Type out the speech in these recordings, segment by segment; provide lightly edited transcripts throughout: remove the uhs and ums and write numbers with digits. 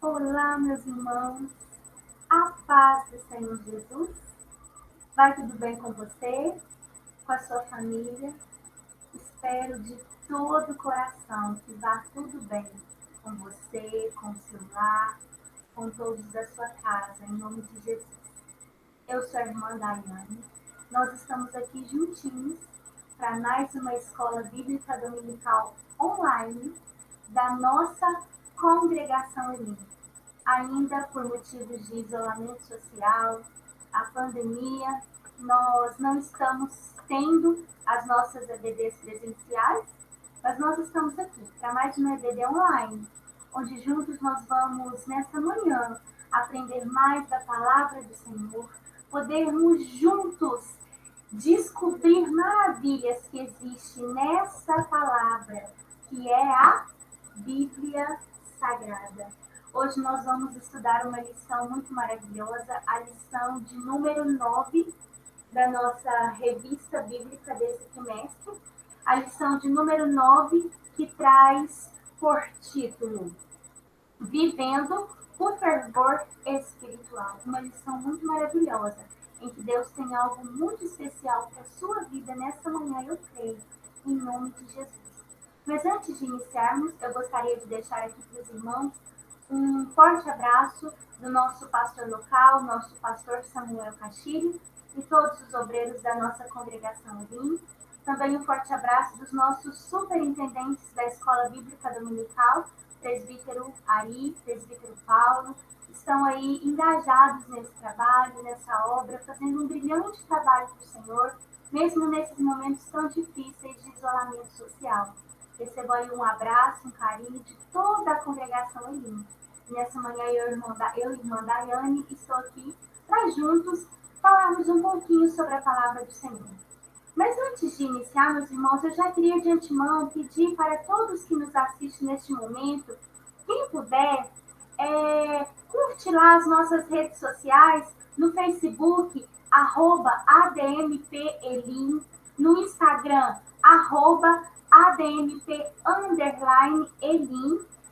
Olá, meus irmãos, a paz do Senhor Jesus. Vai tudo bem com você, com a sua família? Espero de todo o coração que vá tudo bem com você, com o seu lar, com todos da sua casa, em nome de Jesus. Eu sou a irmã Daiane. Nós estamos aqui juntinhos para mais uma escola bíblica dominical online da nossa congregação Elim. Ainda por motivos de isolamento social, a pandemia, nós não estamos tendo as nossas EBDs presenciais, mas nós estamos aqui para mais uma EBD online, onde juntos nós vamos, nessa manhã, aprender mais da palavra do Senhor, podermos juntos descobrir maravilhas que existem nessa palavra, que é a Bíblia Sagrada. Hoje nós vamos estudar uma lição muito maravilhosa, a lição de número 9 da nossa revista bíblica desse trimestre. A lição de número 9 que traz por título Vivendo o Fervor Espiritual. Uma lição muito maravilhosa, em que Deus tem algo muito especial para a sua vida nessa manhã, eu creio, em nome de Jesus. Mas antes de iniciarmos, eu gostaria de deixar aqui para os irmãos um forte abraço do nosso pastor local, nosso pastor Samuel Castilho, e todos os obreiros da nossa congregação Elim. Também um forte abraço dos nossos superintendentes da Escola Bíblica Dominical, presbítero Ari, presbítero Paulo, estão aí engajados nesse trabalho, nessa obra, fazendo um brilhante trabalho para o Senhor, mesmo nesses momentos tão difíceis de isolamento social. Recebo aí um abraço, um carinho de toda a congregação Elim. Nessa manhã eu e irmã Daiane, estou aqui para juntos falarmos um pouquinho sobre a palavra do Senhor. Mas antes de iniciar, meus irmãos, eu já queria de antemão pedir para todos que nos assistem neste momento, quem puder, curte lá as nossas redes sociais, no Facebook, @ADMPElim, no Instagram, @ADMP_Elim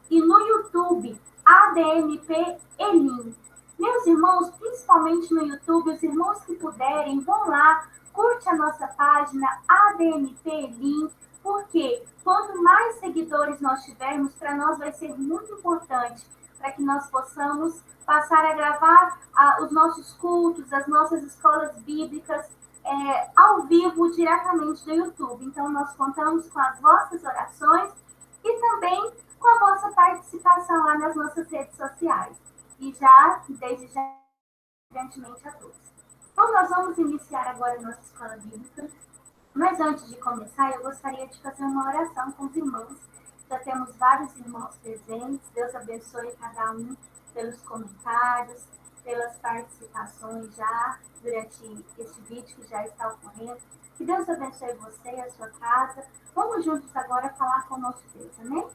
e no YouTube, ADMP Elim. Meus irmãos, principalmente no YouTube, os irmãos que puderem, vão lá, curte a nossa página ADMP Elim, porque quanto mais seguidores nós tivermos, para nós vai ser muito importante para que nós possamos passar a gravar os nossos cultos, as nossas escolas bíblicas ao vivo, diretamente do YouTube. Então, nós contamos com as vossas orações e também com a vossa participação lá nas nossas redes sociais. E desde já, grandemente a todos. Então, nós vamos iniciar agora a nossa escola bíblica. Mas antes de começar, eu gostaria de fazer uma oração com os irmãos. Já temos vários irmãos presentes. Deus abençoe cada um pelos comentários, pelas participações já durante este vídeo que já está ocorrendo. Que Deus abençoe você e a sua casa. Vamos juntos agora falar com o nosso Deus, amém?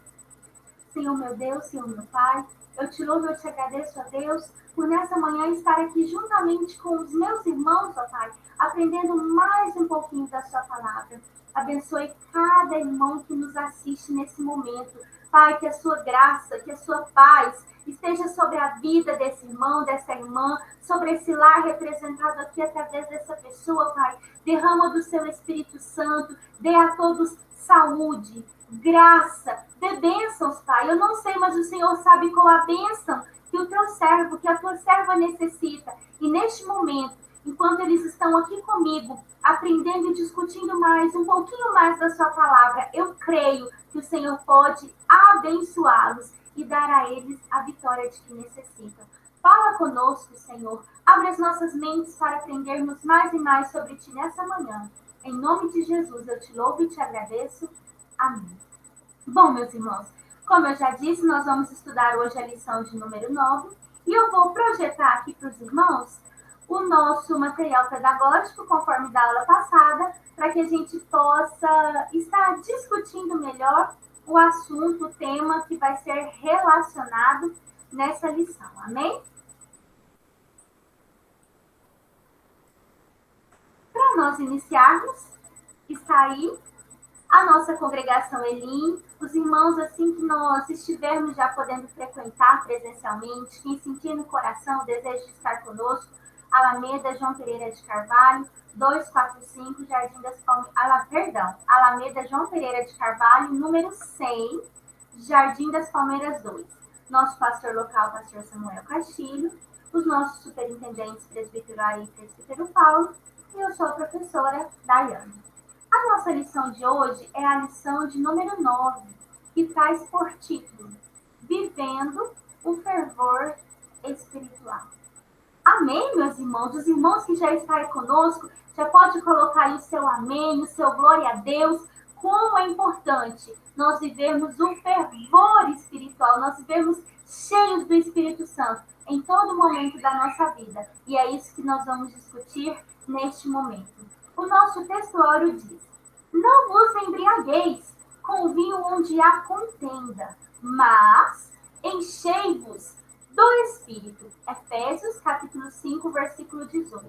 Senhor meu Deus, Senhor meu Pai, eu te louvo e eu te agradeço, a Deus, por nessa manhã estar aqui juntamente com os meus irmãos, ó Pai, aprendendo mais um pouquinho da sua palavra. Abençoe cada irmão que nos assiste nesse momento. Pai, que a sua graça, que a sua paz esteja sobre a vida desse irmão, dessa irmã, sobre esse lar representado aqui através dessa pessoa, Pai. Derrama do seu Espírito Santo, dê a todos saúde, graça, dê bênçãos, Pai. Eu não sei, mas o Senhor sabe qual a bênção que o teu servo, que a tua serva necessita. E neste momento, enquanto eles estão aqui comigo, aprendendo e discutindo mais, um pouquinho mais da sua palavra, eu creio que o Senhor pode abençoá-los e dar a eles a vitória de que necessitam. Fala conosco, Senhor. Abre as nossas mentes para aprendermos mais e mais sobre ti nessa manhã. Em nome de Jesus, eu te louvo e te agradeço. Amém. Bom, meus irmãos, como eu já disse, nós vamos estudar hoje a lição de número 9 e eu vou projetar aqui para os irmãos o nosso material pedagógico, conforme da aula passada, para que a gente possa estar discutindo melhor o assunto, o tema que vai ser relacionado nessa lição. Amém? Para nós iniciarmos, está aí a nossa congregação Elim, os irmãos, assim que nós estivermos já podendo frequentar presencialmente, quem sentir no coração o desejo de estar conosco, Alameda João Pereira de Carvalho, 245, Jardim das Palmeiras, Alameda João Pereira de Carvalho, número 100, Jardim das Palmeiras 2. Nosso pastor local, pastor Samuel Castilho, os nossos superintendentes, presbítero Ari e presbítero Paulo, e eu sou a professora Daiane. A nossa lição de hoje é a lição de número 9, que traz por título Vivendo o Fervor Espiritual. Amém, meus irmãos? Os irmãos que já estão aí conosco, já pode colocar aí o seu amém, o seu glória a Deus. Como é importante nós vivermos um fervor espiritual, nós vivermos cheios do Espírito Santo em todo momento da nossa vida. E é isso que nós vamos discutir neste momento. O nosso textuário diz: não vos embriagueis com vinho onde há contenda, mas enchei-vos do Espírito. Efésios, capítulo 5, versículo 18.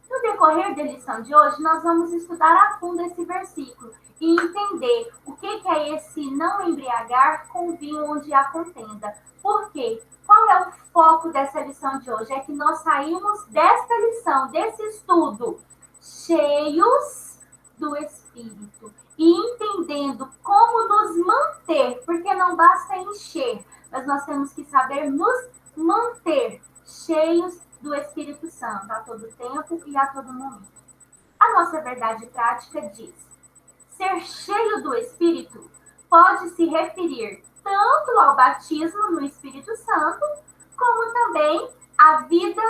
No decorrer da lição de hoje, nós vamos estudar a fundo esse versículo e entender o que é esse não embriagar com vinho onde há contenda. Por quê? Qual é o foco dessa lição de hoje? É que nós saímos desta lição, desse estudo, cheios do Espírito e entendendo como nos manter, porque não basta encher, mas nós temos que saber nos manter cheios do Espírito Santo a todo tempo e a todo momento. A nossa verdade prática diz: ser cheio do Espírito pode se referir tanto ao batismo no Espírito Santo, como também à vida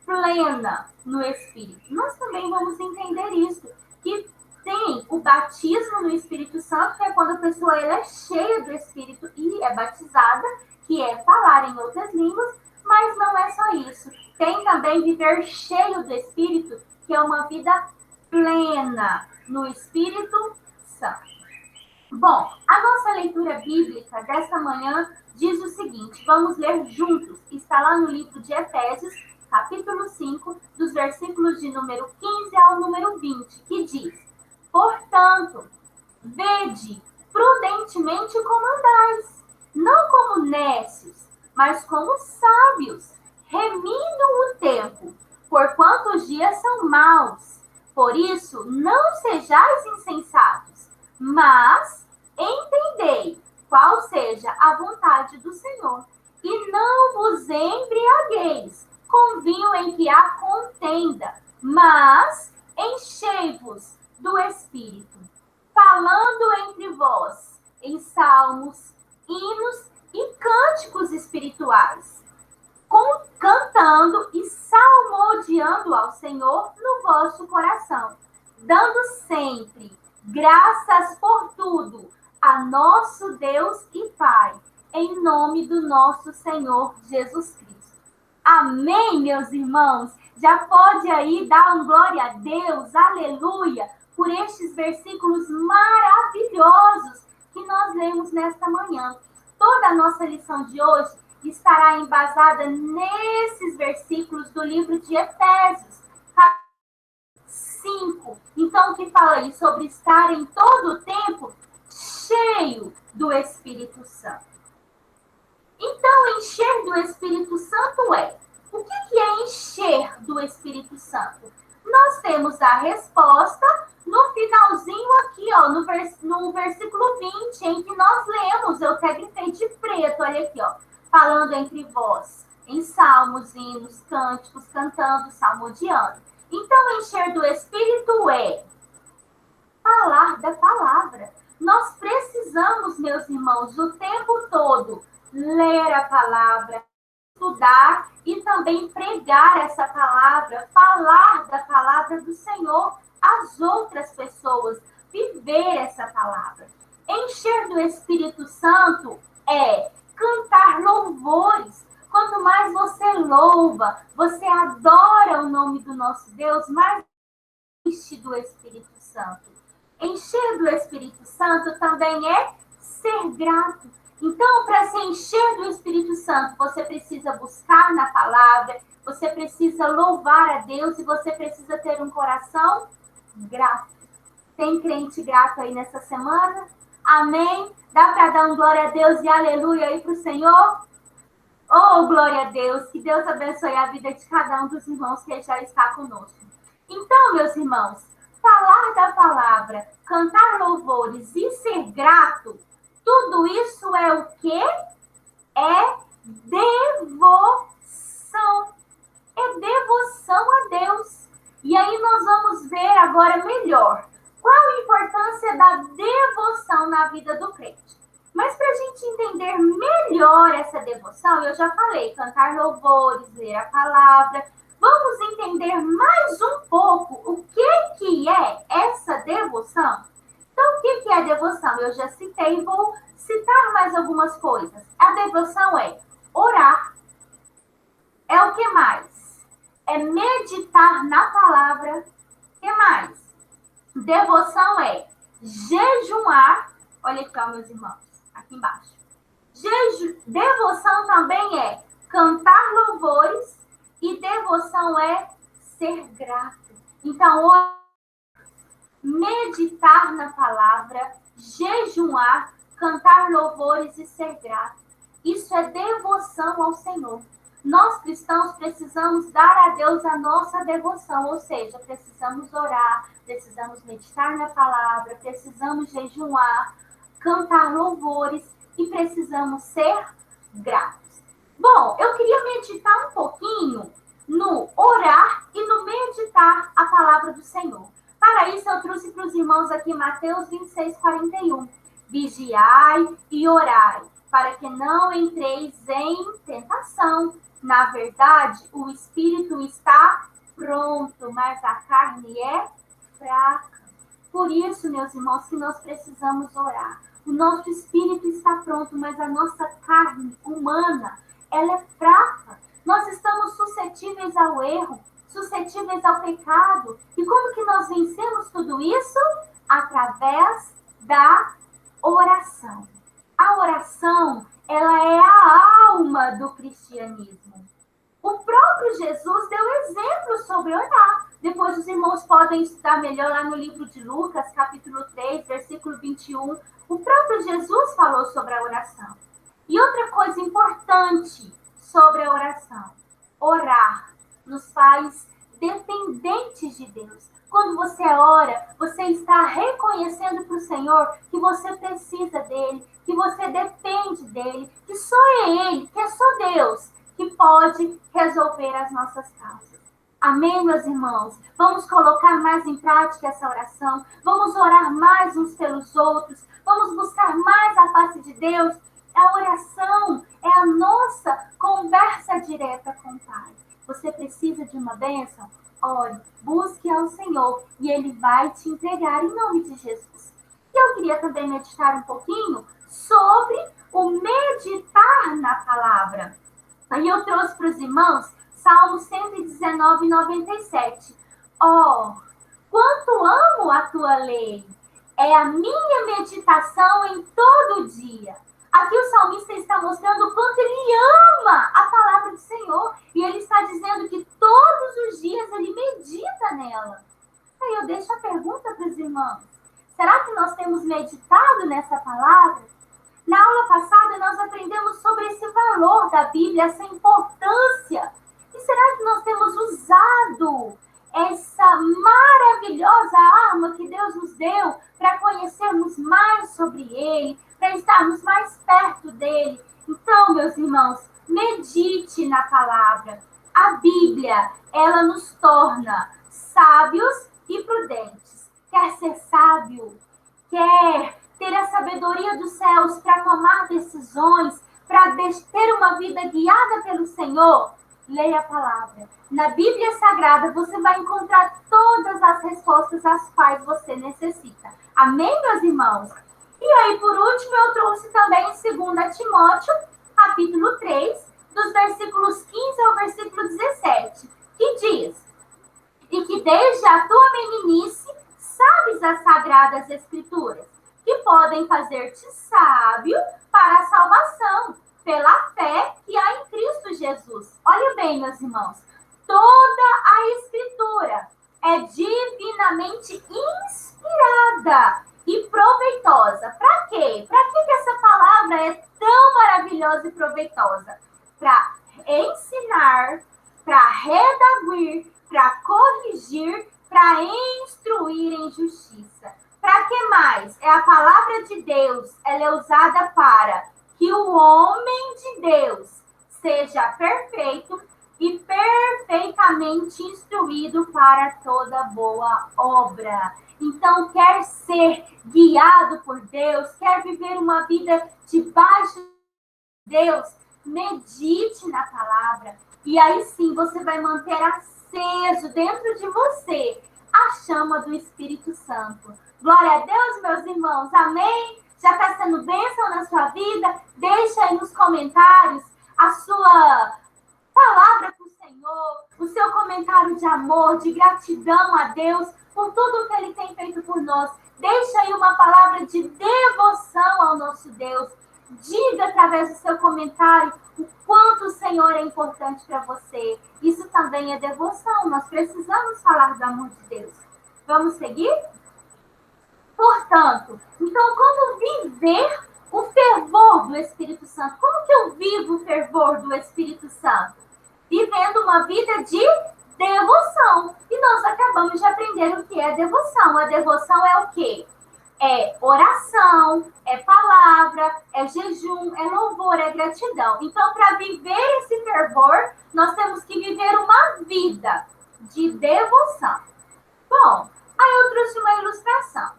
plena no Espírito. Nós também vamos entender isso, que tem o batismo no Espírito Santo, que é quando a pessoa ela é cheia do Espírito e é batizada, que é falar em outras línguas, mas não é só isso. Tem também viver cheio do Espírito, que é uma vida plena no Espírito Santo. Bom, a nossa leitura bíblica dessa manhã diz o seguinte, vamos ler juntos, está lá no livro de Efésios, capítulo 5, dos versículos de número 15 ao número 20, que diz: portanto, vede prudentemente como andais, não como nécios, mas como sábios, remindo o tempo, porquanto os dias são maus. Por isso, não sejais insensatos, mas entendei qual seja a vontade do Senhor. E não vos embriagueis com vinho em que há contenda, mas enchei-vos do Espírito, falando entre vós em salmos, hinos e cânticos espirituais, cantando e salmodiando ao Senhor no vosso coração, dando sempre graças por tudo a nosso Deus e Pai, em nome do nosso Senhor Jesus Cristo. Amém, meus irmãos? Já pode aí dar um glória a Deus, aleluia, por estes versículos maravilhosos que nós lemos nesta manhã. Toda a nossa lição de hoje estará embasada nesses versículos do livro de Efésios, capítulo 5. Então, que fala aí sobre estar em todo o tempo cheio do Espírito Santo. Então, encher do Espírito Santo é... O que é encher do Espírito Santo? Nós temos a resposta no finalzinho aqui, ó, no versículo 20, em que nós lemos, eu até gritei de preto, olha aqui, ó, falando entre vós, em salmos, hinos, cânticos, cantando, salmodiando. Então, encher do Espírito é falar da palavra. Nós precisamos, meus irmãos, o tempo todo ler a palavra, estudar e também pregar essa palavra, falar da palavra do Senhor às outras pessoas, viver essa palavra. Encher do Espírito Santo é cantar louvores. Quanto mais você louva, você adora o nome do nosso Deus, mais enche do Espírito Santo. Encher do Espírito Santo também é ser grato. Então, para se encher do Espírito Santo, você precisa buscar na palavra, você precisa louvar a Deus e você precisa ter um coração grato. Tem crente grato aí nessa semana? Amém? Dá para dar um glória a Deus e aleluia aí para o Senhor? Oh, glória a Deus! Que Deus abençoe a vida de cada um dos irmãos que já está conosco. Então, meus irmãos, falar da palavra, cantar louvores e ser grato, tudo isso é o quê? É devoção. É devoção a Deus. E aí nós vamos ver agora melhor qual a importância da devoção na vida do crente. Mas para a gente entender melhor essa devoção, eu já falei, cantar louvores, ler a palavra, vamos entender mais um pouco o que é essa devoção. Então, o que é devoção? Eu já citei, vou citar mais algumas coisas. A devoção é orar. É o que mais? É meditar na palavra. O que mais? Devoção é jejuar. Olha aqui, ó, meus irmãos, aqui embaixo. Devoção também é cantar louvores e devoção é ser grato. Então, meditar na palavra, jejuar, cantar louvores e ser grato. Isso é devoção ao Senhor. Nós cristãos precisamos dar a Deus a nossa devoção, ou seja, precisamos orar, precisamos meditar na palavra, precisamos jejuar, cantar louvores e precisamos ser gratos. Bom, eu queria meditar um pouquinho no orar e no meditar a palavra do Senhor. Para isso, eu trouxe para os irmãos aqui Mateus 26, 41. Vigiai e orai, para que não entreis em tentação. Na verdade, o espírito está pronto, mas a carne é fraca. Por isso, meus irmãos, que nós precisamos orar. O nosso espírito está pronto, mas a nossa carne humana, ela é fraca. Nós estamos suscetíveis ao erro, suscetíveis ao pecado. E como que nós vencemos tudo isso? Através da oração. A oração, ela é a alma do cristianismo. O próprio Jesus deu exemplo sobre orar. Depois os irmãos podem estudar melhor lá no livro de Lucas, capítulo 3, versículo 21. O próprio Jesus falou sobre a oração. E outra coisa importante sobre a oração. Orar nos faz dependentes de Deus. Quando você ora, você está reconhecendo para o Senhor que você precisa dele, que você depende dele, que só é ele, que é só Deus, que pode resolver as nossas causas. Amém, meus irmãos? Vamos colocar mais em prática essa oração. Vamos orar mais uns pelos outros. Vamos buscar mais a face de Deus. A oração é a nossa conversa direta com o Pai. Você precisa de uma bênção? Ore, busque ao Senhor e Ele vai te entregar em nome de Jesus. E eu queria também meditar um pouquinho sobre o meditar na palavra. Aí eu trouxe para os irmãos Salmo 119, 97. Quanto amo a tua lei! É a minha meditação em todo dia. Aqui o salmista está mostrando o quanto ele ama a palavra do Senhor. E ele está dizendo que todos os dias ele medita nela. Aí eu deixo a pergunta para os irmãos. Será que nós temos meditado nessa palavra? Na aula passada nós aprendemos sobre esse valor da Bíblia, essa importância. E será que nós temos usado essa maravilhosa arma que Deus nos deu para conhecermos mais sobre Ele, para estarmos mais perto dele? Então, meus irmãos, medite na palavra. A Bíblia, ela nos torna sábios e prudentes. Quer ser sábio? Quer ter a sabedoria dos céus para tomar decisões, para ter uma vida guiada pelo Senhor? Leia a palavra. Na Bíblia Sagrada você vai encontrar todas as respostas às quais você necessita. Amém, meus irmãos? E aí, por último, eu trouxe também 2 Timóteo, capítulo 3, dos versículos 15 ao versículo 17, que diz: E que desde a tua meninice sabes as sagradas escrituras, que podem fazer-te sábio para a salvação, pela fé que há em Cristo Jesus. Olha bem, meus irmãos, toda a Escritura é divinamente inspirada preciosa e proveitosa. Para quê? Para que essa palavra é tão maravilhosa e proveitosa? Para ensinar, para redarguir, para corrigir, para instruir em justiça. Para que mais? É a palavra de Deus, ela é usada para que o homem de Deus seja perfeito e perfeitamente instruído para toda boa obra. Então, quer ser guiado por Deus, quer viver uma vida debaixo de Deus, medite na palavra. E aí sim você vai manter aceso dentro de você a chama do Espírito Santo. Glória a Deus, meus irmãos. Amém? Já está sendo bênção na sua vida? Deixa aí nos comentários a sua palavra para o Senhor, o seu comentário de amor, de gratidão a Deus por tudo que Ele tem feito por nós. Deixa aí uma palavra de devoção ao nosso Deus. Diga através do seu comentário o quanto o Senhor é importante para você. Isso também é devoção. Nós precisamos falar do amor de Deus. Vamos seguir? Portanto, então como viver o fervor do Espírito Santo? Como que eu vivo o fervor do Espírito Santo? Vivendo uma vida de devoção. E nós acabamos de aprender o que é devoção. A devoção é o quê? É oração, é palavra, é jejum, é louvor, é gratidão. Então, para viver esse fervor, nós temos que viver uma vida de devoção. Bom, aí eu trouxe uma ilustração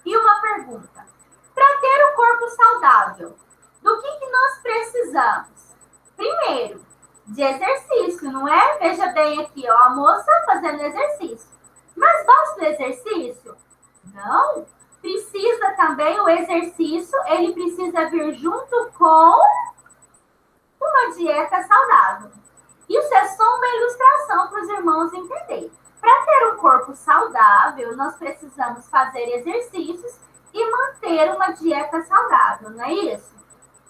e uma pergunta. Para ter o corpo saudável, do que nós precisamos? Primeiro, de exercício, não é? Veja bem aqui, ó, a moça fazendo exercício. Mas basta o exercício? Não. Precisa também o exercício, ele precisa vir junto com uma dieta saudável. Isso é só uma ilustração para os irmãos entenderem. Para ter um corpo saudável, nós precisamos fazer exercícios e manter uma dieta saudável, não é isso?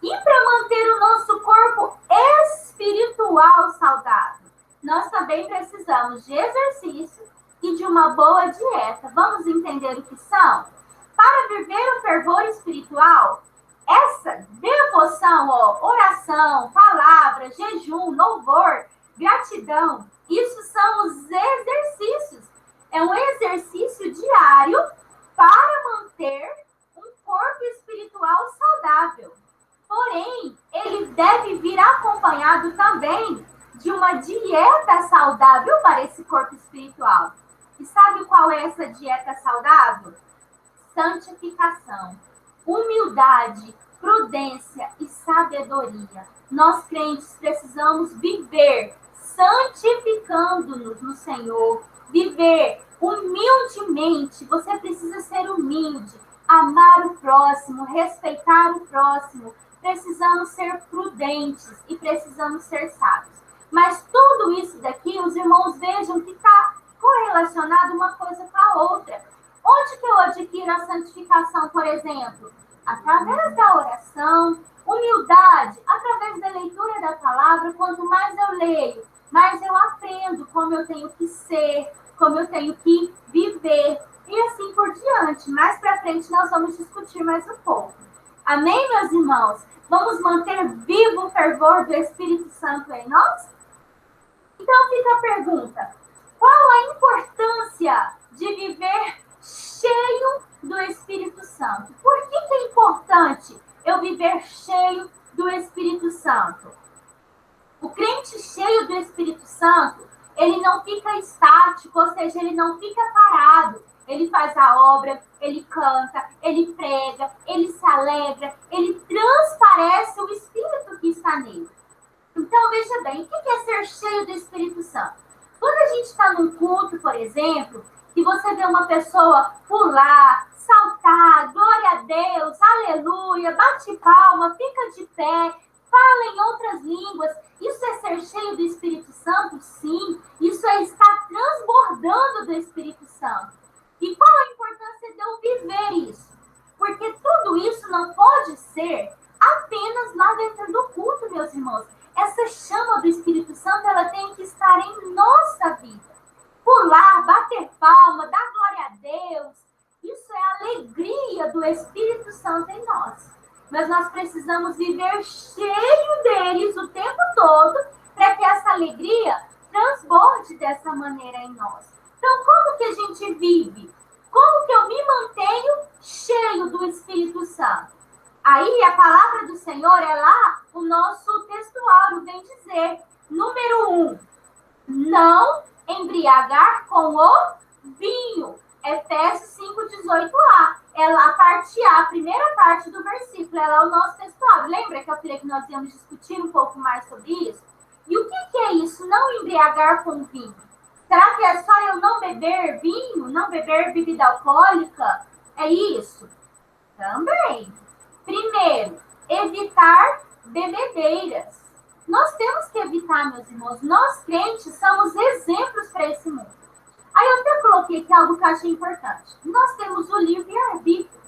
E para manter o nosso corpo espiritual saudável, nós também precisamos de exercício e de uma boa dieta. Vamos entender o que são? Para viver o fervor espiritual, essa devoção, ó, oração, palavra, jejum, louvor, gratidão, isso são os exercícios. É um exercício diário para manter um corpo espiritual saudável. Porém, ele deve vir acompanhado também de uma dieta saudável para esse corpo espiritual. E sabe qual é essa dieta saudável? Santificação, humildade, prudência e sabedoria. Nós crentes precisamos viver santificando-nos no Senhor, viver humildemente. Você precisa ser humilde, amar o próximo, respeitar o próximo. Precisamos ser prudentes e precisamos ser sábios. Mas tudo isso daqui, os irmãos vejam que está correlacionado uma coisa com a outra. Onde que eu adquiro a santificação, por exemplo? Através da oração, humildade, através da leitura da palavra. Quanto mais eu leio, mais eu aprendo como eu tenho que ser, como eu tenho que viver, e assim por diante. Mais para frente nós vamos discutir mais um pouco. Amém, meus irmãos? Vamos manter vivo o fervor do Espírito Santo em nós? Então fica a pergunta: qual a importância de viver cheio do Espírito Santo? Por que é importante eu viver cheio do Espírito Santo? O crente cheio do Espírito Santo, ele não fica estático, ou seja, ele não fica parado. Ele faz a obra, ele canta, ele prega, ele se alegra, ele transparece o Espírito que está nele. Então, veja bem, o que é ser cheio do Espírito Santo? Quando a gente está num culto, por exemplo, e você vê uma pessoa pular, saltar, glória a Deus, aleluia, bate palma, fica de pé, fala em outras línguas, isso é ser cheio do Espírito Santo? Sim, isso é estar transbordando do Espírito Santo. E qual a importância de eu viver isso? Porque tudo isso não pode ser apenas lá dentro do culto, meus irmãos. Essa chama do Espírito Santo, ela tem que estar em nossa vida. Pular, bater palma, dar glória a Deus, isso isso é a alegria do Espírito Santo em nós. Mas nós precisamos viver cheio deles o tempo todo para que essa alegria transborde dessa maneira em nós. Então, como que a gente vive? Como que eu me mantenho cheio do Espírito Santo? Aí, a palavra do Senhor é lá, o nosso textuário vem dizer, número 1, não embriagar com o vinho. Efésios 5:18a. Ela, a parte A, a primeira parte do versículo, ela é o nosso textuário. Lembra que eu falei que nós íamos discutir um pouco mais sobre isso? E o que é isso, não embriagar com vinho? Será que é só eu não beber vinho, não beber bebida alcoólica? É isso? Também. Primeiro, evitar bebedeiras. Nós temos que evitar, meus irmãos. Nós, crentes, somos exemplos para esse mundo. Aí eu até coloquei aqui algo que eu achei importante. Nós temos o livre-arbítrio.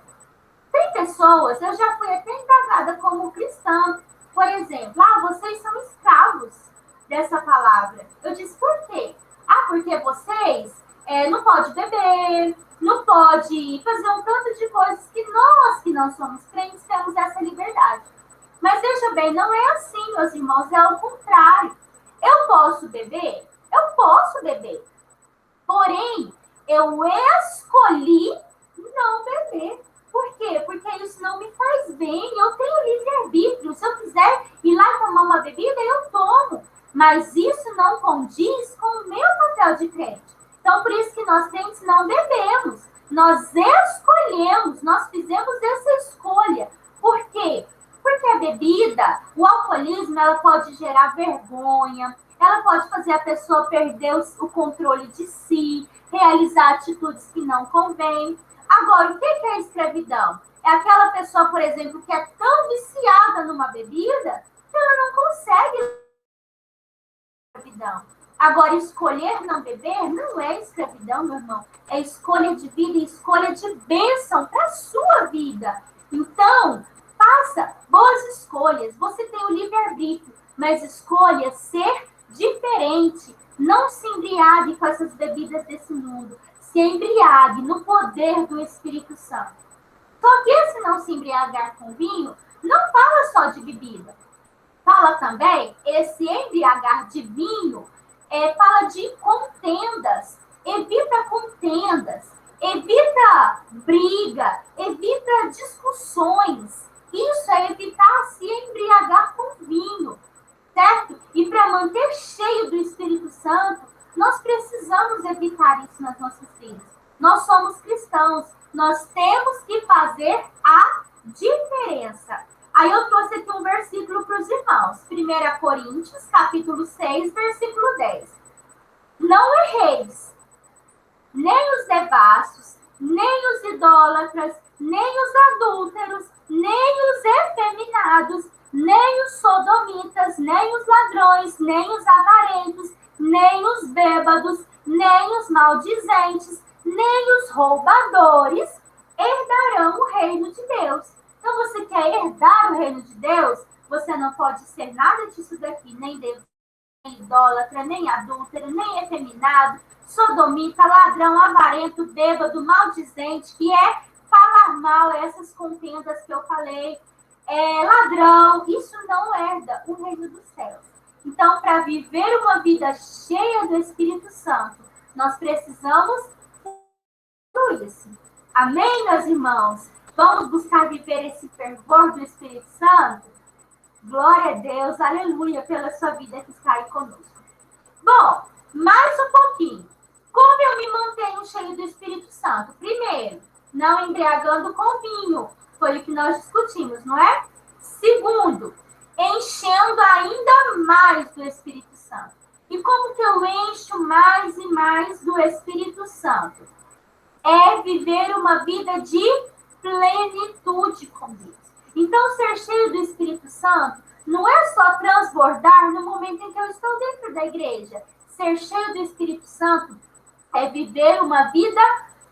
Tem pessoas, eu já fui até indagada como cristã, por exemplo, vocês são escravos dessa palavra. Eu disse, por quê? Porque vocês não podem beber, não pode fazer um tanto de coisas que nós, que não somos crentes, temos essa liberdade. Mas veja bem, não é assim, meus irmãos, é ao contrário. Eu posso beber? Eu posso beber. Porém, eu escolhi não beber. Por quê? Porque isso não me faz bem. Eu tenho livre-arbítrio. Se eu quiser ir lá tomar uma bebida, eu tomo. Mas isso não condiz com o meu papel de crente. Então, por isso que nós crentes não bebemos. Nós escolhemos, nós fizemos essa escolha. Por quê? Porque a bebida, o alcoolismo, ela pode gerar vergonha, ela pode fazer a pessoa perder o controle de si, realizar atitudes que não convêm. Agora, o que é a escravidão? É aquela pessoa, por exemplo, que é tão viciada numa bebida que ela não consegue escravidão. Agora, escolher não beber não é escravidão, meu irmão. É escolha de vida e escolha de bênção para a sua vida. Então, faça boas escolhas. Você tem o livre-arbítrio, mas escolha ser diferente. Não se embriague com essas bebidas desse mundo. Se embriague no poder do Espírito Santo. Só que esse não se embriagar com vinho não fala só de bebida. Fala também, esse embriagar de vinho, fala de contendas. Evita contendas. Evita briga. Evita discussões. Isso é evitar se embriagar com vinho. Certo? E para manter cheio do Espírito Santo, nós precisamos evitar isso nas nossas vidas. Nós somos cristãos, nós temos que fazer a diferença. Aí eu trouxe aqui um versículo para os irmãos. 1 Coríntios, capítulo 6, versículo 10. Não erreis, nem os devassos, nem os idólatras, nem os adúlteros, nem os efeminados, nem os sodomitas, nem os ladrões, nem os avarentos, nem os bêbados, nem os maldizentes, nem os roubadores herdarão o reino de Deus. Então, você quer herdar o reino de Deus? Você não pode ser nada disso daqui, nem idólatra, nem adúltero, nem efeminado, sodomita, ladrão, avarento, bêbado, maldizente, que é falar mal, essas contendas que eu falei, ladrão, isso não herda o reino dos céus. Então, para viver uma vida cheia do Espírito Santo, nós precisamos tudo isso. Amém, meus irmãos? Vamos buscar viver esse fervor do Espírito Santo? Glória a Deus, aleluia, pela sua vida que está aí conosco. Bom, mais um pouquinho. Como eu me mantenho cheio do Espírito Santo? Primeiro, não embriagando com vinho. Foi o que nós discutimos, não é? Segundo, enchendo ainda mais do Espírito Santo. E como que eu encho mais e mais do Espírito Santo? É viver uma vida de plenitude com Deus. Então, ser cheio do Espírito Santo não é só transbordar no momento em que eu estou dentro da igreja. Ser cheio do Espírito Santo é viver uma vida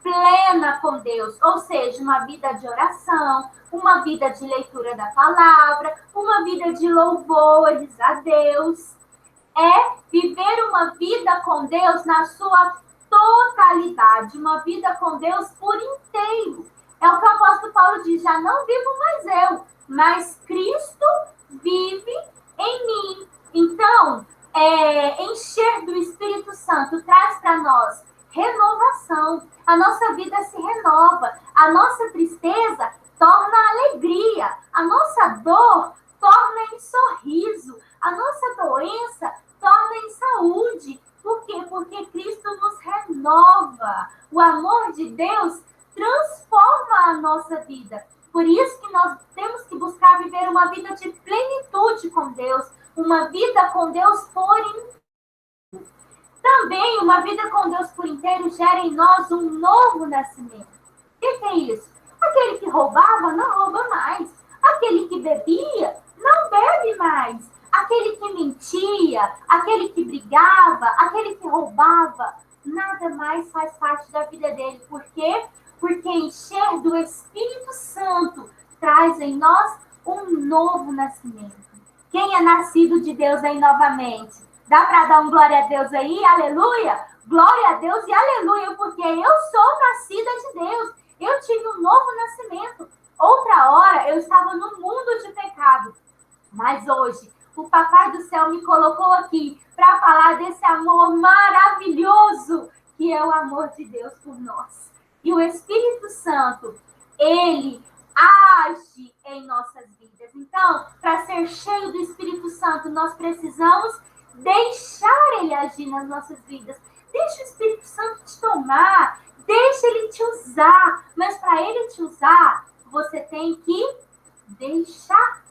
plena com Deus, ou seja, uma vida de oração, uma vida de leitura da palavra, uma vida de louvores a Deus. É viver uma vida com Deus na sua totalidade, uma vida com Deus por inteiro. É o que o apóstolo Paulo diz, já não vivo mais eu, mas Cristo vive em mim. Então, encher do Espírito Santo traz para nós renovação. A nossa vida se renova. A nossa tristeza torna alegria. A nossa dor torna em sorriso. A nossa doença torna em saúde. Por quê? Porque Cristo nos renova. O amor de Deus transforma a nossa vida. Por isso que nós temos que buscar viver uma vida de plenitude com Deus, uma vida com Deus por inteiro. Também uma vida com Deus por inteiro gera em nós um novo nascimento. O que é isso? Aquele que roubava não rouba mais. Aquele que bebia não bebe mais. Aquele que mentia, aquele que brigava, aquele que roubava, nada mais faz parte da vida dele. Por quê? Porque encher do Espírito Santo traz em nós um novo nascimento. Quem é nascido de Deus aí novamente? Dá para dar um glória a Deus aí? Aleluia! Glória a Deus e aleluia, porque eu sou nascida de Deus. Eu tive um novo nascimento. Outra hora eu estava no mundo de pecado. Mas hoje, o Papai do Céu me colocou aqui para falar desse amor maravilhoso que é o amor de Deus por nós. E o Espírito Santo, ele age em nossas vidas. Então, para ser cheio do Espírito Santo, nós precisamos deixar ele agir nas nossas vidas. Deixa o Espírito Santo te tomar, deixa ele te usar. Mas para ele te usar, você tem que deixar.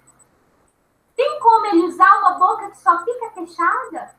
Tem como ele usar uma boca que só fica fechada?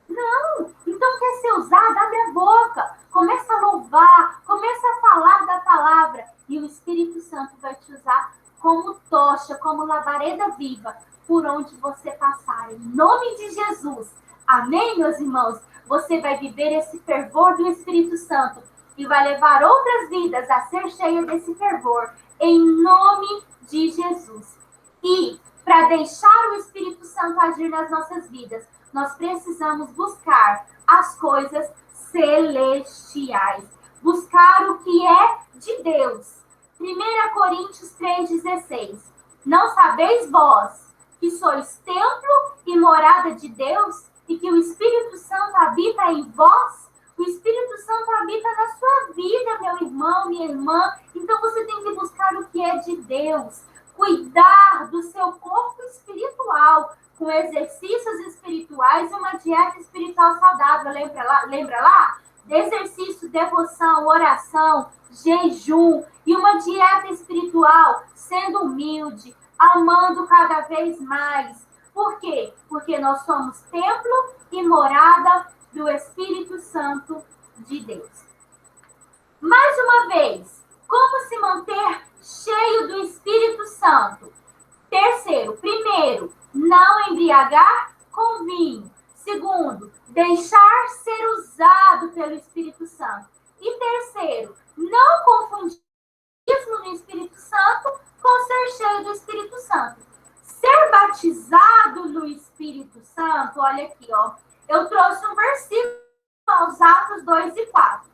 Não. Então quer ser usado? Abre a boca. Começa a louvar. Começa a falar da palavra. E o Espírito Santo vai te usar como tocha, como labareda viva, por onde você passar. Em nome de Jesus. Amém, meus irmãos? Você vai viver esse fervor do Espírito Santo e vai levar outras vidas a ser cheia desse fervor. Em nome de Jesus. E para deixar o Espírito Santo agir nas nossas vidas, nós precisamos buscar as coisas celestiais. Buscar o que é de Deus. 1 Coríntios 3,16. Não sabeis vós que sois templo e morada de Deus e que o Espírito Santo habita em vós? O Espírito Santo habita na sua vida, meu irmão, minha irmã. Então você tem que buscar o que é de Deus. Cuidar do seu corpo espiritual, com exercícios espirituais e uma dieta espiritual saudável. Lembra lá? Exercício, devoção, oração, jejum e uma dieta espiritual, sendo humilde, amando cada vez mais. Por quê? Porque nós somos templo e morada do Espírito Santo de Deus. Mais uma vez, como se manter cheio do Espírito Santo? Terceiro, primeiro, não embriagar com vinho. Segundo, deixar ser usado pelo Espírito Santo. E terceiro, não confundir no Espírito Santo com ser cheio do Espírito Santo. Ser batizado no Espírito Santo, olha aqui, ó. Eu trouxe um versículo aos Atos 2 e 4.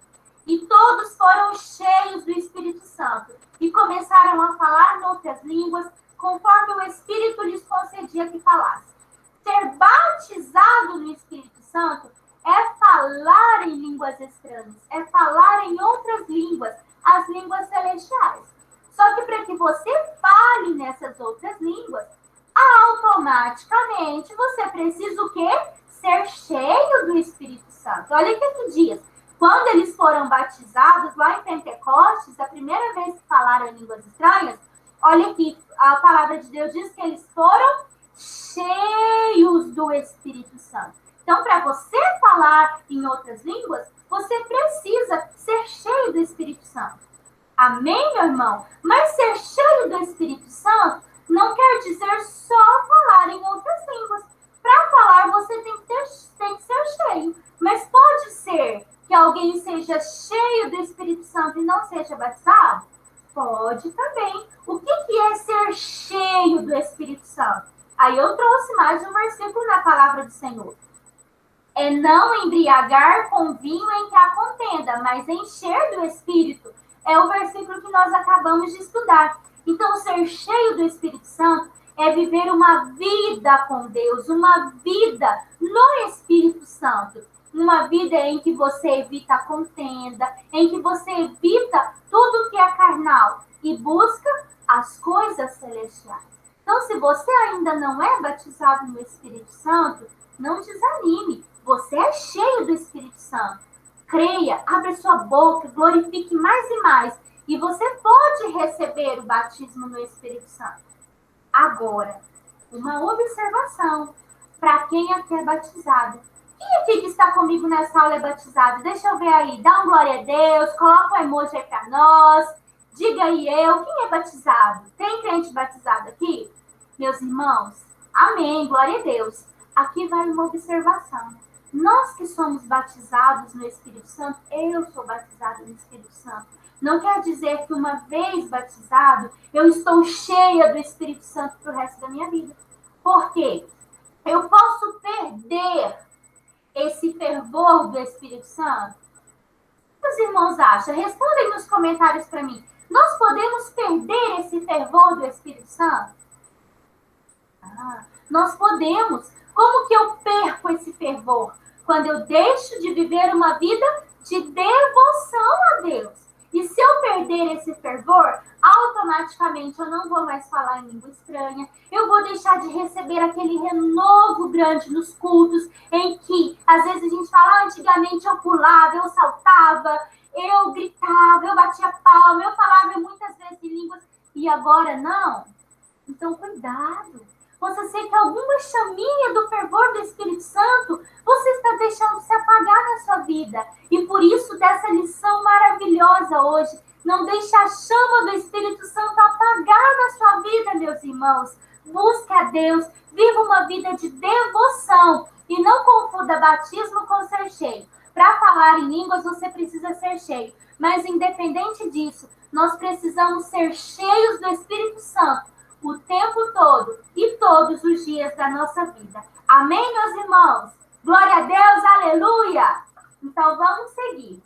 E todos foram cheios do Espírito Santo e começaram a falar em outras línguas, conforme o Espírito lhes concedia que falasse. Ser batizado no Espírito Santo é falar em línguas estranhas, é falar em outras línguas, as línguas celestiais. Só que para que você fale nessas outras línguas, automaticamente você precisa o quê? Ser cheio do Espírito Santo. Olha que diz. Quando eles foram batizados lá em Pentecostes, a primeira vez que falaram em línguas estranhas, olha aqui, a palavra de Deus diz que eles foram cheios do Espírito Santo. Então, para você falar em outras línguas, você precisa ser cheio do Espírito Santo. Amém, meu irmão? Mas ser cheio do Espírito Santo não quer dizer só falar em outras línguas. Para falar, você tem que ser cheio. Mas pode ser que alguém seja cheio do Espírito Santo e não seja batizado? Pode também. O que é ser cheio do Espírito Santo? Aí eu trouxe mais um versículo na palavra do Senhor. É não embriagar com vinho em que há contenda, mas encher do Espírito. É o versículo que nós acabamos de estudar. Então, ser cheio do Espírito Santo é viver uma vida com Deus, uma vida no Espírito Santo. Uma vida em que você evita a contenda, em que você evita tudo que é carnal e busca as coisas celestiais. Então, se você ainda não é batizado no Espírito Santo, não desanime. Você é cheio do Espírito Santo. Creia, abra sua boca, glorifique mais e mais. E você pode receber o batismo no Espírito Santo. Agora, uma observação para quem aqui é batizado. Quem aqui que está comigo nessa aula é batizado? Deixa eu ver aí. Dá um glória a Deus, coloca um emoji aí para nós. Diga aí eu. Quem é batizado? Tem crente batizado aqui? Meus irmãos, amém, glória a Deus. Aqui vai uma observação. Nós que somos batizados no Espírito Santo, eu sou batizado no Espírito Santo. Não quer dizer que uma vez batizado, eu estou cheia do Espírito Santo para o resto da minha vida. Por quê? Eu posso perder esse fervor do Espírito Santo? O que os irmãos acham? Respondem nos comentários para mim. Nós podemos perder esse fervor do Espírito Santo? Nós podemos. Como que eu perco esse fervor? Quando eu deixo de viver uma vida de devoção a Deus. E se eu perder esse fervor, automaticamente eu não vou mais falar em língua estranha, eu vou deixar de receber aquele renovo grande nos cultos, em que, às vezes a gente fala, antigamente eu pulava, eu saltava, eu gritava, eu batia palma, eu falava muitas vezes em línguas, e agora não. Então, cuidado. Você sente alguma chaminha do fervor do Espírito Santo, você está deixando se apagar na sua vida. E por isso, dessa lição maravilhosa hoje, não deixe a chama do Espírito Santo apagar na sua vida, meus irmãos. Busque a Deus, viva uma vida de devoção e não confunda batismo com ser cheio. Para falar em línguas, você precisa ser cheio. Mas, independente disso, nós precisamos ser cheios do Espírito Santo o tempo todo e todos os dias da nossa vida. Amém, meus irmãos? Glória a Deus, aleluia! Então, vamos seguir.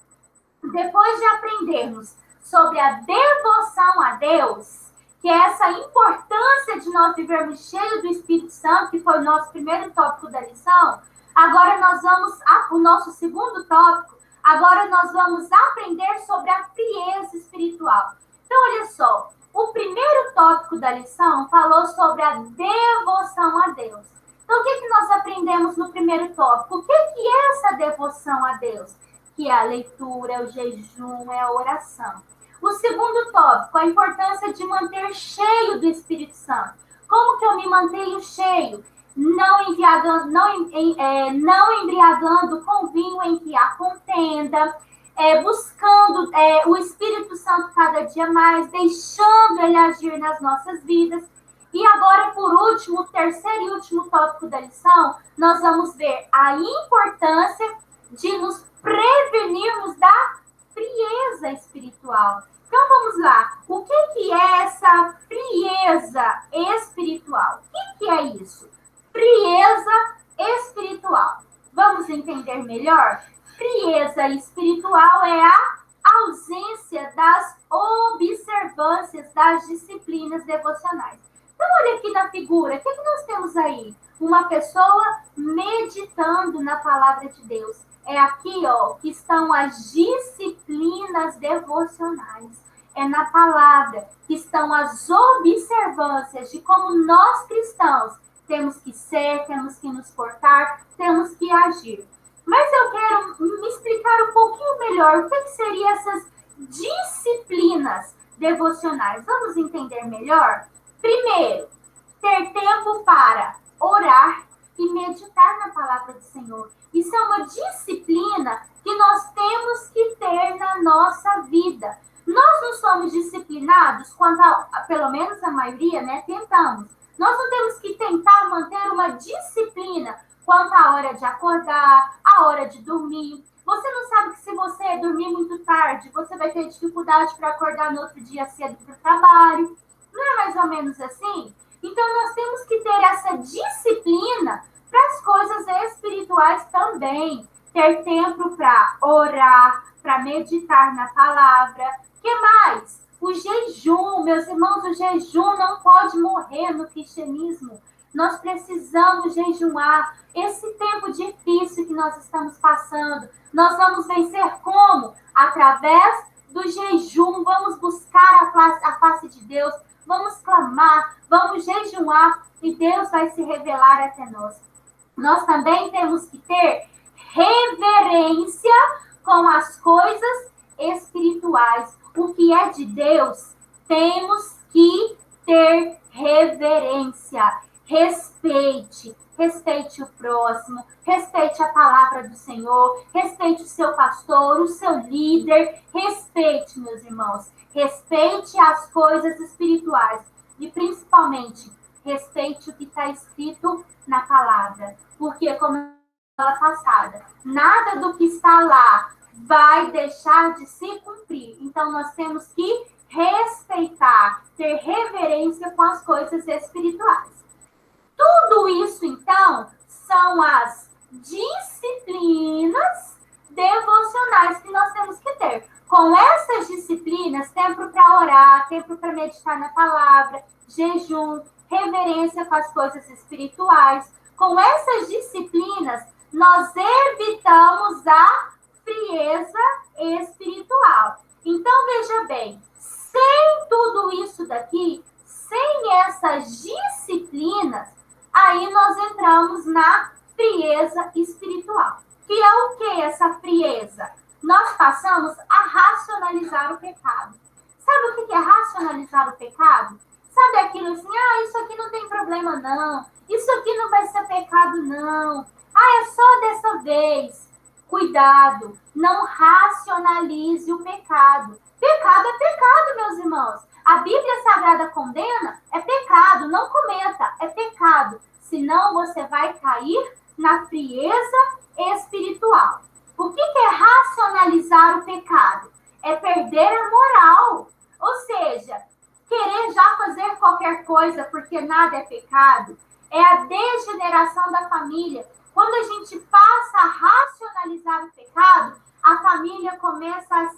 Depois de aprendermos sobre a devoção a Deus, que é essa importância de nós vivermos cheios do Espírito Santo, que foi o nosso primeiro tópico da lição, agora nós vamos, o nosso segundo tópico, agora nós vamos aprender sobre a frieza espiritual. Então, olha só, o primeiro tópico da lição falou sobre a devoção a Deus. Então, o que nós aprendemos no primeiro tópico? O que é essa devoção a Deus? Que é a leitura, é o jejum, é a oração. O segundo tópico, a importância de manter cheio do Espírito Santo. Como que eu me mantenho cheio? Não embriagando com vinho em que há contenda, buscando o Espírito Santo cada dia mais, deixando ele agir nas nossas vidas. E agora, por último, o terceiro e último tópico da lição, nós vamos ver a importância de nos prevenirmos da frieza espiritual. Então, vamos lá. O que é essa frieza espiritual? O que é isso? Frieza espiritual. Vamos entender melhor? Frieza espiritual é a ausência das observâncias das disciplinas devocionais. Então, olha aqui na figura, o que nós temos aí? Uma pessoa meditando na palavra de Deus. É aqui, ó, que estão as disciplinas devocionais. É na palavra que estão as observâncias de como nós cristãos temos que ser, temos que nos portar, temos que agir. Mas eu quero me explicar um pouquinho melhor o que seriam essas disciplinas devocionais. Vamos entender melhor? Primeiro, ter tempo para orar e meditar na palavra do Senhor. Isso é uma disciplina que nós temos que ter na nossa vida. Nós não somos disciplinados quanto pelo menos a maioria, né? Tentamos. Nós não temos que tentar manter uma disciplina quanto à hora de acordar, a hora de dormir. Você não sabe que se você dormir muito tarde, você vai ter dificuldade para acordar no outro dia cedo para o trabalho. Não é mais ou menos assim? Então, nós temos que ter essa disciplina para as coisas espirituais espirituais também. Ter tempo para orar, para meditar na palavra. Que mais? O jejum, meus irmãos, o jejum não pode morrer no cristianismo. Nós precisamos jejuar. Esse tempo difícil que nós estamos passando, nós vamos vencer como? Através do jejum. Vamos buscar a face de Deus, vamos clamar, vamos jejuar e Deus vai se revelar até nós. Nós também temos que ter reverência com as coisas espirituais. O que é de Deus, temos que ter reverência. Respeite o próximo, respeite a palavra do Senhor, respeite o seu pastor, o seu líder, respeite, meus irmãos, respeite as coisas espirituais e principalmente respeite o que está escrito na palavra, porque como fala passada, nada do que está lá vai deixar de se cumprir. Então nós temos que respeitar, ter reverência com as coisas espirituais. Tudo isso, então, são as disciplinas devocionais que nós temos que ter. Com essas disciplinas, tempo para orar, tempo para meditar na palavra, jejum, reverência com as coisas espirituais. Com essas disciplinas, nós evitamos a frieza espiritual. Então, veja bem, sem tudo isso daqui, sem essas disciplinas, aí nós entramos na frieza espiritual. Que é o que essa frieza? Nós passamos a racionalizar o pecado. Sabe o que é racionalizar o pecado? Sabe aquilo assim, isso aqui não tem problema não, isso aqui não vai ser pecado não, é só dessa vez. Cuidado, não racionalize o pecado. Pecado é pecado, meus irmãos. A Bíblia Sagrada condena, é pecado, não cometa, é pecado. Senão você vai cair na frieza espiritual. O que é racionalizar o pecado? É perder a moral. Ou seja, querer já fazer qualquer coisa porque nada é pecado. É a degeneração da família. Quando a gente passa a racionalizar o pecado, a família começa a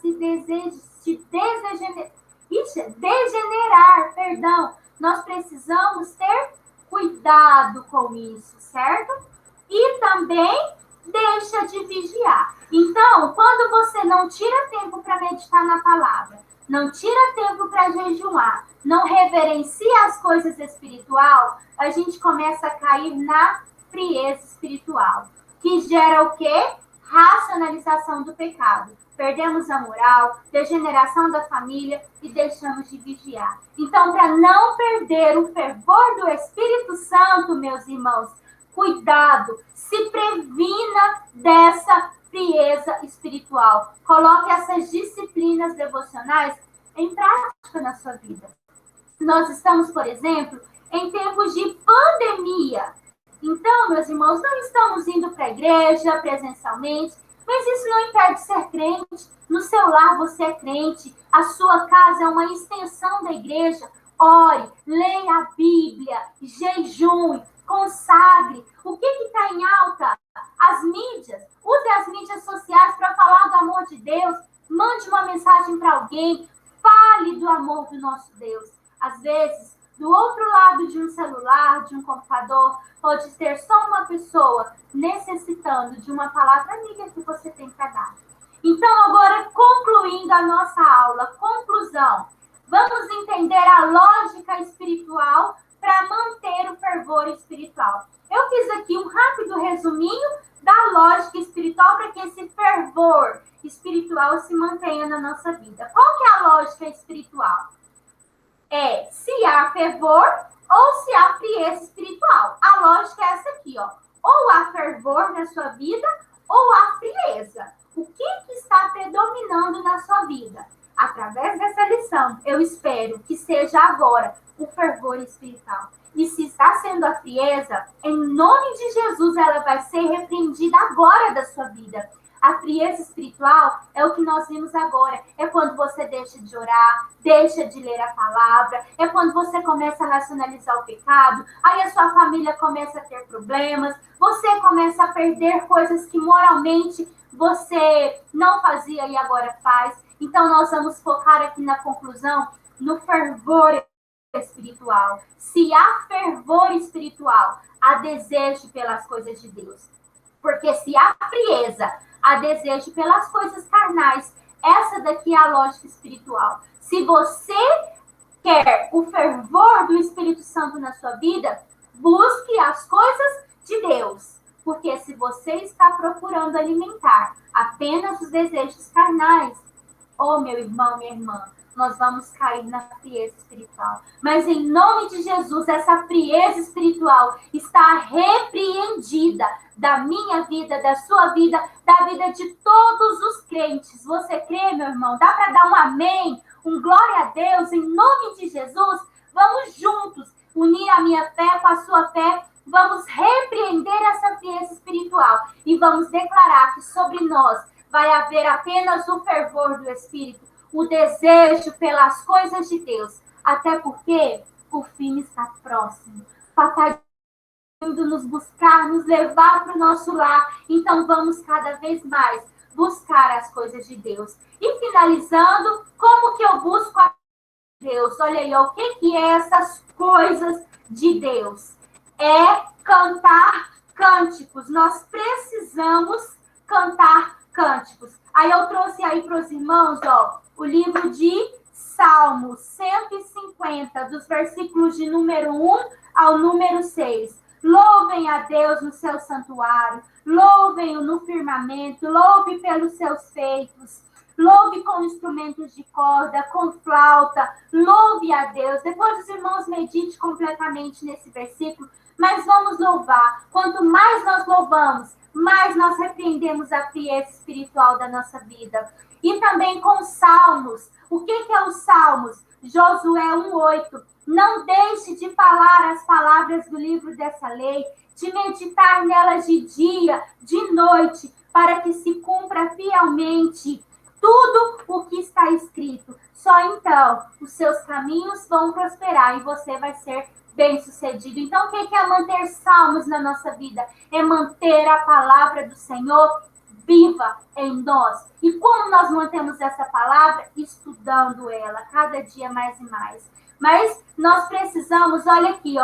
degenerar, perdão. Nós precisamos ter cuidado com isso, certo? E também deixa de vigiar. Então, quando você não tira tempo para meditar na palavra, não tira tempo para jejuar, não reverencia as coisas espirituais, a gente começa a cair na frieza espiritual, que gera o quê? Racionalização do pecado. Perdemos a moral, degeneração da família e deixamos de vigiar. Então, para não perder o fervor do Espírito Santo, meus irmãos, cuidado, se previna dessa frieza espiritual. Coloque essas disciplinas devocionais em prática na sua vida. Nós estamos, por exemplo, em tempos de pandemia. Então, meus irmãos, não estamos indo para a igreja presencialmente, mas isso não impede de ser crente. No seu lar você é crente, a sua casa é uma extensão da igreja. Ore, leia a Bíblia, jejue, consagre. O que está em alta? As mídias. Use as mídias sociais para falar do amor de Deus. Mande uma mensagem para alguém. Fale do amor do nosso Deus. Às vezes, do outro lado de um celular, de um computador, pode ter só uma pessoa necessitando de uma palavra amiga que você tem para dar. Então, agora, concluindo a nossa aula, conclusão. Vamos entender a lógica espiritual para manter o fervor espiritual. Eu fiz aqui um rápido resuminho da lógica espiritual para que esse fervor espiritual se mantenha na nossa vida. Qual que é a lógica espiritual? É se há fervor ou se há frieza espiritual. A lógica é essa aqui, ó. Ou há fervor na sua vida ou há frieza. O que está predominando na sua vida? Através dessa lição, eu espero que seja agora o fervor espiritual. E se está sendo a frieza, em nome de Jesus, ela vai ser repreendida agora da sua vida. A frieza espiritual é o que nós vimos agora. É quando você deixa de orar, deixa de ler a palavra, é quando você começa a racionalizar o pecado, aí a sua família começa a ter problemas, você começa a perder coisas que moralmente você não fazia e agora faz. Então nós vamos focar aqui na conclusão, no fervor espiritual. Se há fervor espiritual, há desejo pelas coisas de Deus. Porque se há frieza, há desejo pelas coisas carnais. Essa daqui é a lógica espiritual. Se você quer o fervor do Espírito Santo na sua vida, busque as coisas de Deus. Porque se você está procurando alimentar apenas os desejos carnais, oh, meu irmão, minha irmã, nós vamos cair na frieza espiritual. Mas em nome de Jesus, essa frieza espiritual está repreendida da minha vida, da sua vida, da vida de todos os crentes. Você crê, meu irmão? Dá para dar um amém, um glória a Deus, em nome de Jesus? Vamos juntos unir a minha fé com a sua fé. Vamos repreender essa frieza espiritual e vamos declarar que sobre nós vai haver apenas o fervor do Espírito, o desejo pelas coisas de Deus, até porque o fim está próximo. Papai indo nos buscar, nos levar para o nosso lar, então vamos cada vez mais buscar as coisas de Deus. E finalizando, como que eu busco a Deus? Olha aí, o que é essas coisas de Deus? É cantar cânticos. Nós precisamos cantar cânticos. Aí eu trouxe aí para os irmãos, o livro de Salmos 150, dos versículos de número 1 ao número 6. Louvem a Deus no seu santuário, louvem-o no firmamento, louve pelos seus feitos, louve com instrumentos de corda, com flauta, louve a Deus. Depois os irmãos meditem completamente nesse versículo, mas vamos louvar. Quanto mais nós louvamos, mais nós repreendemos a frieza espiritual da nossa vida. E também com salmos. O que é os salmos? Josué 1:8. Não deixe de falar as palavras do livro dessa lei, de meditar nelas de dia, de noite, para que se cumpra fielmente tudo o que está escrito. Só então os seus caminhos vão prosperar e você vai ser bem-sucedido. Então, o que é manter salmos na nossa vida? É manter a palavra do Senhor viva em nós. E como nós mantemos essa palavra? Estudando ela, cada dia mais e mais. Mas nós precisamos, olha aqui,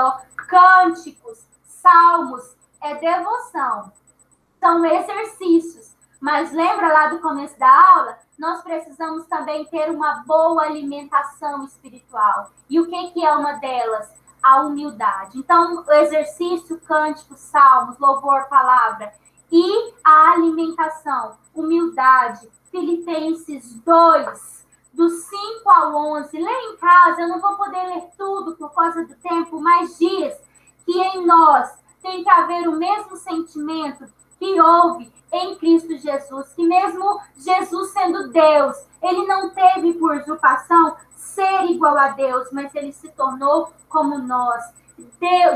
cânticos, salmos, é devoção. São exercícios. Mas lembra lá do começo da aula? Nós precisamos também ter uma boa alimentação espiritual. E o que é uma delas? A humildade. Então, o exercício, cântico, salmos, louvor, palavra. E a alimentação, humildade. Filipenses 2, do 5 ao 11. Lê em casa, eu não vou poder ler tudo por causa do tempo, mas diz que em nós tem que haver o mesmo sentimento que houve em Cristo Jesus, que mesmo Jesus sendo Deus, ele não teve por usurpação ser igual a Deus, mas ele se tornou como nós.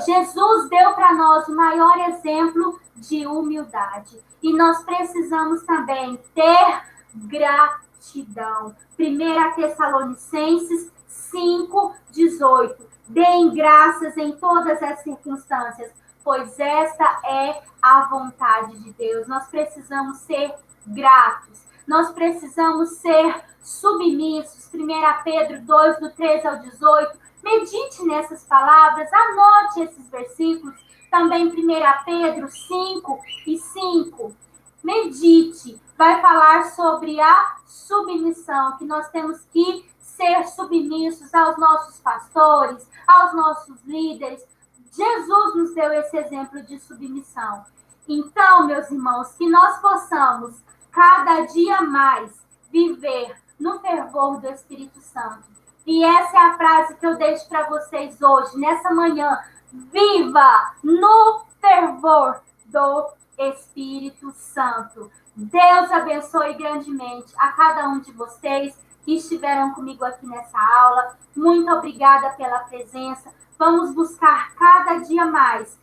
Jesus deu para nós o maior exemplo de humildade. E nós precisamos também ter gratidão. 1 Tessalonicenses 5:18. Deem graças em todas as circunstâncias, pois esta é a vontade de Deus. Nós precisamos ser gratos. Nós precisamos ser submissos. 1 Pedro 2, do 13 ao 18. Medite nessas palavras, anote esses versículos. Também 1 Pedro 5:5. Medite. Vai falar sobre a submissão, que nós temos que ser submissos aos nossos pastores, aos nossos líderes. Jesus nos deu esse exemplo de submissão. Então, meus irmãos, que nós possamos cada dia mais viver no fervor do Espírito Santo. E essa é a frase que eu deixo para vocês hoje, nessa manhã. Viva no fervor do Espírito Santo. Deus abençoe grandemente a cada um de vocês que estiveram comigo aqui nessa aula. Muito obrigada pela presença. Vamos buscar cada dia mais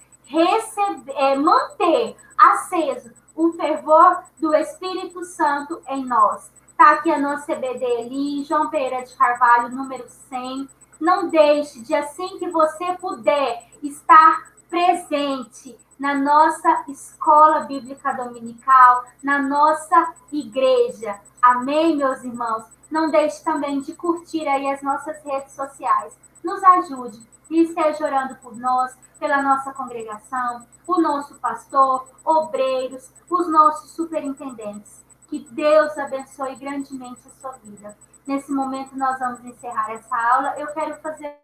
manter aceso o fervor do Espírito Santo em nós. Está aqui a nossa EBD ali, João Pereira de Carvalho, número 100. Não deixe de, assim que você puder, estar presente na nossa escola bíblica dominical, na nossa igreja. Amém, meus irmãos? Não deixe também de curtir aí as nossas redes sociais. Nos ajude e esteja orando por nós, pela nossa congregação, o nosso pastor, obreiros, os nossos superintendentes. Que Deus abençoe grandemente a sua vida. Nesse momento nós vamos encerrar essa aula. Eu quero fazer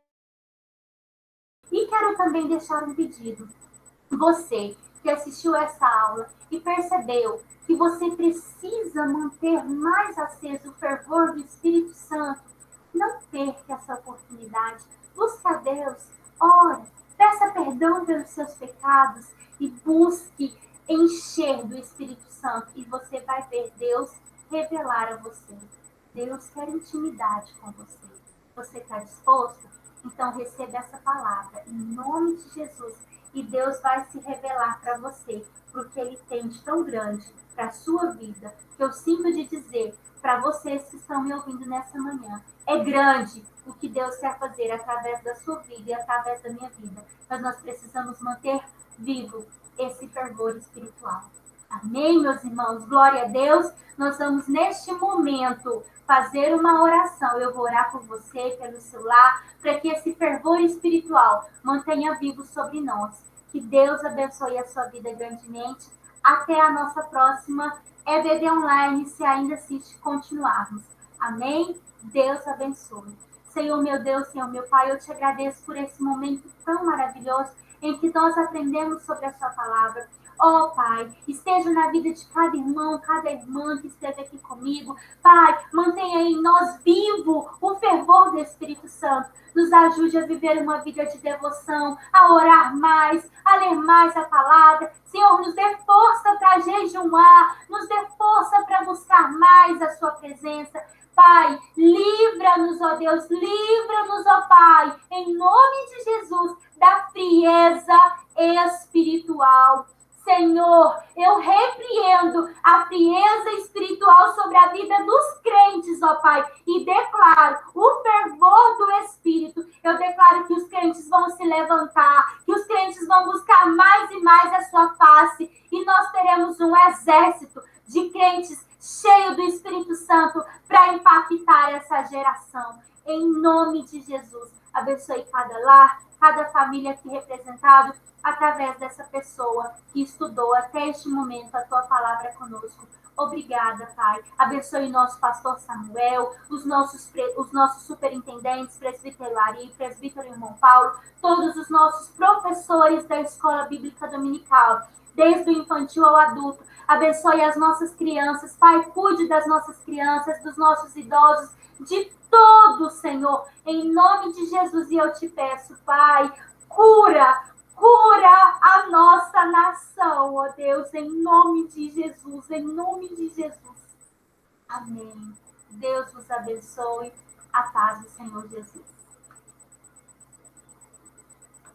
e quero também deixar um pedido. Você que assistiu essa aula e percebeu que você precisa manter mais aceso o fervor do Espírito Santo, não perca essa oportunidade. Busque a Deus, ore, peça perdão pelos seus pecados e busque encher do Espírito Santo. E você vai ver Deus revelar a você. Deus quer intimidade com você. Você está disposto? Então receba essa palavra em nome de Jesus. E Deus vai se revelar para você, porque Ele tem de tão grande para a sua vida, que eu sinto de dizer para vocês que estão me ouvindo nessa manhã. É grande o que Deus quer fazer através da sua vida e através da minha vida. Mas nós precisamos manter vivo esse fervor espiritual. Amém, meus irmãos? Glória a Deus. Nós vamos, neste momento, fazer uma oração. Eu vou orar por você, pelo seu lar, para que esse fervor espiritual mantenha vivo sobre nós. Que Deus abençoe a sua vida grandemente. Até a nossa próxima EBD Online, se ainda assiste, continuarmos. Amém? Deus abençoe. Senhor meu Deus, Senhor meu Pai, eu te agradeço por esse momento tão maravilhoso em que nós aprendemos sobre a sua palavra. Ó Pai, esteja na vida de cada irmão, cada irmã que esteve aqui comigo. Pai, mantenha em nós vivo o fervor do Espírito Santo. Nos ajude a viver uma vida de devoção, a orar mais, a ler mais a palavra. Senhor, nos dê força para jejuar, nos dê força para buscar mais a sua presença. Pai, livra-nos, ó Deus, livra-nos, ó Pai, em nome de Jesus, da frieza espiritual. Senhor, eu repreendo a frieza espiritual sobre a vida dos crentes, ó Pai, e declaro o fervor do Espírito. Eu declaro que os crentes vão se levantar, que os crentes vão buscar mais e mais a sua face, e nós teremos um exército de crentes cheio do Espírito Santo para impactar essa geração. Em nome de Jesus, abençoe cada lar, cada família aqui representado, através dessa pessoa que estudou até este momento a tua palavra conosco. Obrigada, Pai. Abençoe o nosso pastor Samuel, os nossos superintendentes, presbítero Ari, presbítero irmão Paulo, todos os nossos professores da Escola Bíblica Dominical, desde o infantil ao adulto. Abençoe as nossas crianças, Pai, cuide das nossas crianças, dos nossos idosos, de todos, Senhor, em nome de Jesus. E eu te peço, Pai, cura a nossa nação, ó Deus, em nome de Jesus, em nome de Jesus. Amém. Deus vos abençoe. A paz do Senhor Jesus.